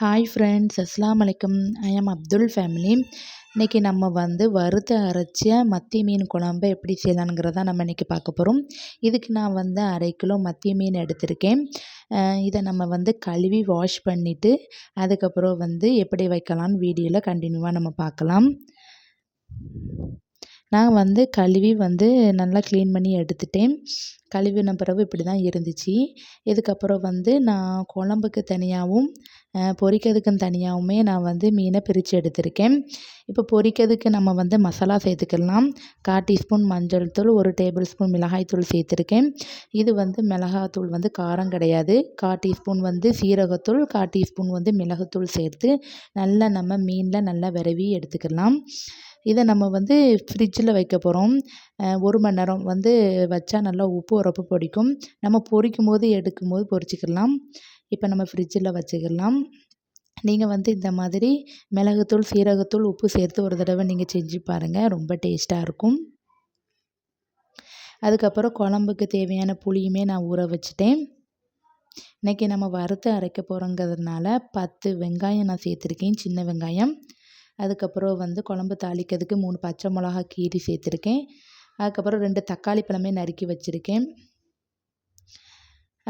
Hi friends, அஸ்ஸலாமு அலைக்கும். ஐ ஆம் அப்துல் ஃபேமிலி. இன்றைக்கி நம்ம வறுத்து அரைச்ச மத்தி மீன் குழம்பு எப்படி செய்யலாங்கிறத நம்ம இன்றைக்கி பார்க்க போகிறோம். இதுக்கு நான் 1/2 கிலோ மத்தி மீன் எடுத்திருக்கேன். இதை நம்ம கழுவி வாஷ் பண்ணிவிட்டு அதுக்கப்புறம் எப்படி வைக்கலான்னு வீடியோவில் கண்டினியூவாக நம்ம பார்க்கலாம். நான் கழுவி நல்லா க்ளீன் பண்ணி எடுத்துட்டேன். கழுவின பிறகு இப்படி தான் இருந்துச்சு. இதுக்கப்புறம் நான் குழம்புக்கு தனியாகவும் பொரிக்கிறதுக்கும் தனியாகவுமே நான் மீனை பிரித்து எடுத்திருக்கேன். இப்போ பொரிக்கிறதுக்கு நம்ம மசாலா சேர்த்துக்கலாம். 1/4 டீஸ்பூன் மஞ்சள் தூள், 1 டேபிள் ஸ்பூன் மிளகாய் தூள் சேர்த்துருக்கேன். இது மிளகாத்தூள் காரம் கிடையாது. 1/4 டீஸ்பூன் சீரகத்தூள், 1/4 டீஸ்பூன் மிளகுத்தூள் சேர்த்து நல்லா நம்ம மீனில் நல்லா விரவி எடுத்துக்கலாம். இதை நம்ம ஃப்ரிட்ஜில் வைக்க போகிறோம். 1 மணி நேரம் வச்சா நல்லா உப்பு உரப்பு பிடிக்கும். நம்ம பொரிக்கும் போது எடுக்கும்போது பொரிச்சிக்கலாம். இப்போ நம்ம ஃப்ரிட்ஜில் வச்சுக்கலாம். நீங்கள் இந்த மாதிரி மிளகுத்தூள், சீரகத்தூள், உப்பு சேர்த்து ஒரு தடவை நீங்கள் செஞ்சு பாருங்கள். ரொம்ப டேஸ்ட்டாக இருக்கும். அதுக்கப்புறம் குழம்புக்கு தேவையான புளியுமே நான் ஊற வச்சுட்டேன். இன்றைக்கி நம்ம வறுத்து அரைக்க போகிறோங்கிறதுனால 10 வெங்காயம் நான் சேர்த்துருக்கேன், சின்ன வெங்காயம். அதுக்கப்புறம் குழம்பு தாளிக்கிறதுக்கு 3 பச்சை மிளகா கீரி சேர்த்துருக்கேன். அதுக்கப்புறம் 2 தக்காளி பழமே நறுக்கி வச்சுருக்கேன்.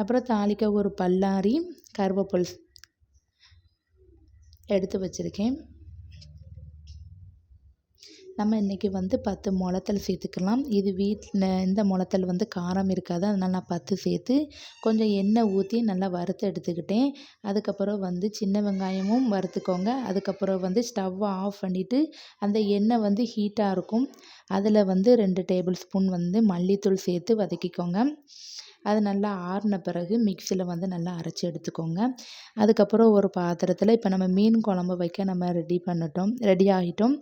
அப்புறம் தாளிக்க ஒரு பல்லாரி கருவேப்பிலை எடுத்து வச்சுருக்கேன். நம்ம இன்றைக்கி 10 மிளத்தல் சேர்த்துக்கலாம். இது வீட்டில் இந்த மிளத்தல் காரம் இருக்காது. அதனால் நான் 10 சேர்த்து கொஞ்சம் எண்ணெய் ஊற்றி நல்லா வறுத்து எடுத்துக்கிட்டேன். அதுக்கப்புறம் சின்ன வெங்காயமும் வறுத்துக்கோங்க. அதுக்கப்புறம் ஸ்டவ்வை ஆஃப் பண்ணிவிட்டு அந்த எண்ணெய் ஹீட்டாக இருக்கும். அதில் 2 டேபிள் ஸ்பூன் மல்லித்தூள் சேர்த்து வதக்கிக்கோங்க. அது நல்லா ஆறின பிறகு மிக்சியில் நல்லா அரைச்சி எடுத்துக்கோங்க. அதுக்கப்புறம் ஒரு பாத்திரத்தில் இப்போ நம்ம மீன் குழம்பு வைக்க நம்ம ரெடி ஆகிட்டோம்.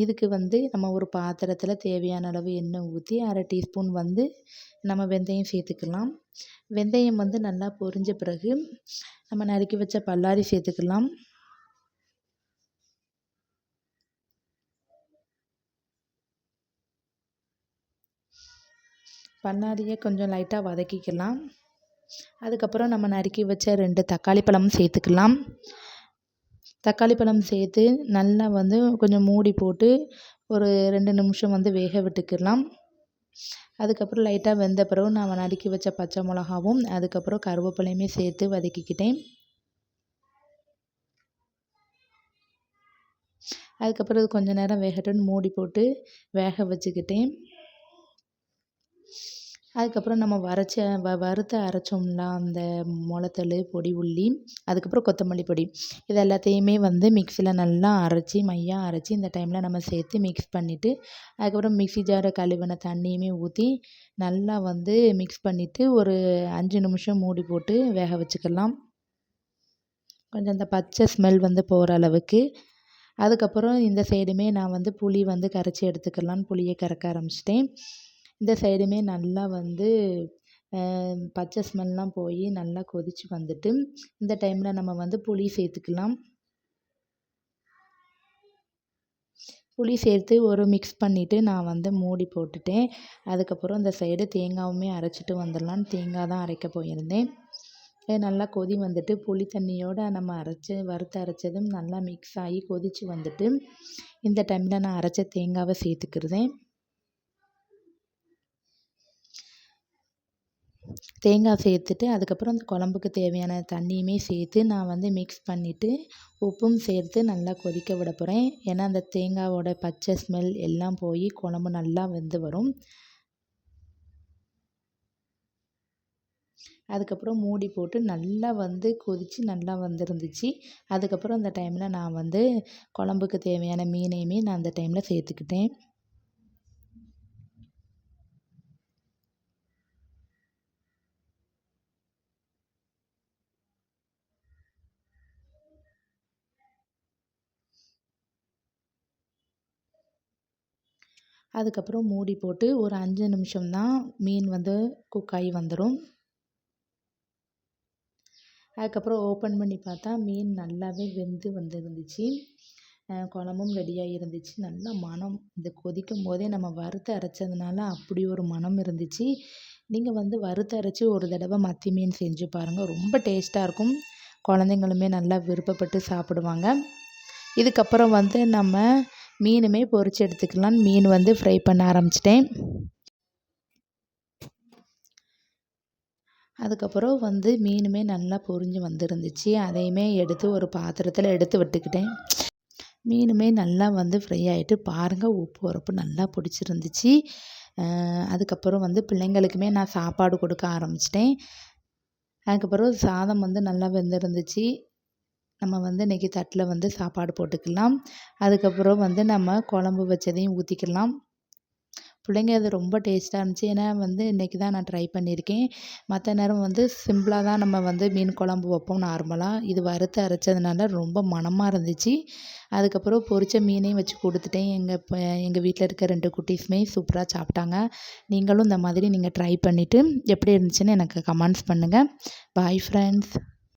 இதுக்கு நம்ம ஒரு பாத்திரத்தில் தேவையான அளவு எண்ணெய் ஊற்றி 1/2 டீஸ்பூன் நம்ம வெந்தயம் சேர்த்துக்கலாம். வெந்தயம் நல்லா பொரிஞ்ச பிறகு நம்ம நறுக்கி வச்ச பல்லாரி சேர்த்துக்கலாம். பல்லாரியை கொஞ்சம் லைட்டாக வதக்கிக்கலாம். அதுக்கப்புறம் நம்ம நறுக்கி வச்ச 2 தக்காளி பழமும் சேர்த்துக்கலாம். தக்காளி பழம் சேர்த்து நல்லா கொஞ்சம் மூடி போட்டு ஒரு 2 நிமிஷம் வேக விட்டுக்கலாம். அதுக்கப்புறம் லைட்டாக வெந்த பிறகு நான் நறுக்கி வச்ச பச்சை மிளகாவும் அதுக்கப்புறம் கருவேப்பிலையுமே சேர்த்து வதக்கிக்கிட்டேன். அதுக்கப்புறம் கொஞ்சம் நேரம் வேகட்டுன்னு மூடி போட்டு வேக வச்சுக்கிட்டேன். அதுக்கப்புறம் நம்ம வறுத்து அரைச்சோம்ல அந்த மிளத்தூள், பொடி உள்ளி, அதுக்கப்புறம் கொத்தமல்லி பொடி, இது எல்லாத்தையுமே மிக்சியில் நல்லா அரைச்சி மையாக அரைச்சி இந்த டைமில் நம்ம சேர்த்து மிக்ஸ் பண்ணிவிட்டு அதுக்கப்புறம் மிக்ஸி ஜாரை கழுவின தண்ணியுமே ஊற்றி நல்லா மிக்ஸ் பண்ணிவிட்டு ஒரு 5 நிமிஷம் மூடி போட்டு வேக வச்சுக்கலாம். கொஞ்சம் அந்த பச்சை ஸ்மெல் போகிற அளவுக்கு. அதுக்கப்புறம் இந்த சைடுமே நான் புளி கரைச்சி எடுத்துக்கலான்னு புளியை கறக்க ஆரம்பிச்சிட்டேன். இந்த சைடுமே நல்லா பச்சை ஸ்மெல்லாம் போய் நல்லா கொதித்து வந்துட்டு இந்த டைமில் நம்ம புளி சேர்த்துக்கலாம். புளி சேர்த்து ஒரு மிக்ஸ் பண்ணிவிட்டு நான் மூடி போட்டுட்டேன். அதுக்கப்புறம் இந்த சைடு தேங்காவுமே அரைச்சிட்டு வந்துடலான்னு தேங்காய் தான் அரைக்க போயிருந்தேன். நல்லா கொதி வந்துட்டு புளி தண்ணியோடு நம்ம வறுத்து அரைச்சதும் நல்லா மிக்ஸ் ஆகி கொதித்து வந்துட்டு இந்த டைமில் நான் அரைச்ச தேங்காவை சேர்த்துக்கிறேன். தேங்காய் சேர்த்துட்டு அதுக்கப்புறம் அந்த குழம்புக்கு தேவையான தண்ணியுமே சேர்த்து நான் மிக்ஸ் பண்ணிவிட்டு உப்பும் சேர்த்து நல்லா கொதிக்க விட போகிறேன். ஏன்னா அந்த தேங்காவோட பச்சை ஸ்மெல் எல்லாம் போய் குழம்பு நல்லா வெந்து வரும். அதுக்கப்புறம் மூடி போட்டு நல்லா கொதித்து நல்லா வந்துருந்துச்சு. அதுக்கப்புறம் அந்த டைமில் நான் குழம்புக்கு தேவையான மீனையுமே நான் அந்த டைமில் சேர்த்துக்கிட்டேன். அதுக்கப்புறம் மூடி போட்டு ஒரு 5 நிமிஷம் தான் மீன் குக் ஆகி வந்துடும். அதுக்கப்புறம் ஓப்பன் பண்ணி பார்த்தா மீன் நல்லாவே வெந்து வந்துருந்துச்சு. குழம்பும் ரெடியாக இருந்துச்சு. நல்லா மணம் இந்த கொதிக்கும் போதே நம்ம வறுத்து அரைச்சதுனால அப்படி ஒரு மணம் இருந்துச்சு. நீங்கள் வறுத்து அரைச்சி ஒரு தடவை மத்தி மீன் செஞ்சு பாருங்கள். ரொம்ப டேஸ்ட்டாக இருக்கும். குழந்தைங்களுமே நல்லா விருப்பப்பட்டு சாப்பிடுவாங்க. இதுக்கப்புறம் வந்து நம்ம மீனுமே பொரித்து எடுத்துக்கலான்னு மீன் வந்து ஃப்ரை பண்ண ஆரம்பிச்சிட்டேன். அதுக்கப்புறம் வந்து மீனுமே நல்லா பொரிஞ்சு வந்துருந்துச்சு. அதையுமே எடுத்து ஒரு பாத்திரத்தில் எடுத்து விட்டுக்கிட்டேன். மீனுமே நல்லா வந்து ஃப்ரை ஆகிட்டு பாருங்கள், உப்பு உரப்பு நல்லா பிடிச்சிருந்துச்சு. அதுக்கப்புறம் வந்து பிள்ளைங்களுக்குமே நான் சாப்பாடு கொடுக்க ஆரம்பிச்சிட்டேன். அதுக்கப்புறம் சாதம் வந்து நல்லா வெந்திருந்துச்சு. நம்ம வந்து இன்றைக்கி தட்டில் வந்து சாப்பாடு போட்டுக்கலாம். அதுக்கப்புறம் வந்து நம்ம குழம்பு வச்சதையும் ஊற்றிக்கலாம். பிள்ளைங்க அது ரொம்ப டேஸ்ட்டாக இருந்துச்சு. ஏன்னா வந்து இன்றைக்கி தான் நான் ட்ரை பண்ணியிருக்கேன். மற்ற நேரம் வந்து சிம்பிளாக தான் நம்ம வந்து மீன் குழம்பு வைப்போம் நார்மலாக. இது வறுத்து அரைச்சதுனால ரொம்ப மணமாக இருந்துச்சு. அதுக்கப்புறம் பொரித்த மீனையும் வச்சு கொடுத்துட்டேன். எங்கள் வீட்டில் இருக்க 2 குட்டீஸுமே சூப்பராக சாப்பிட்டாங்க. நீங்களும் இந்த மாதிரி ட்ரை பண்ணிவிட்டு எப்படி இருந்துச்சுன்னு எனக்கு கமெண்ட்ஸ் பண்ணுங்கள். Bye friends.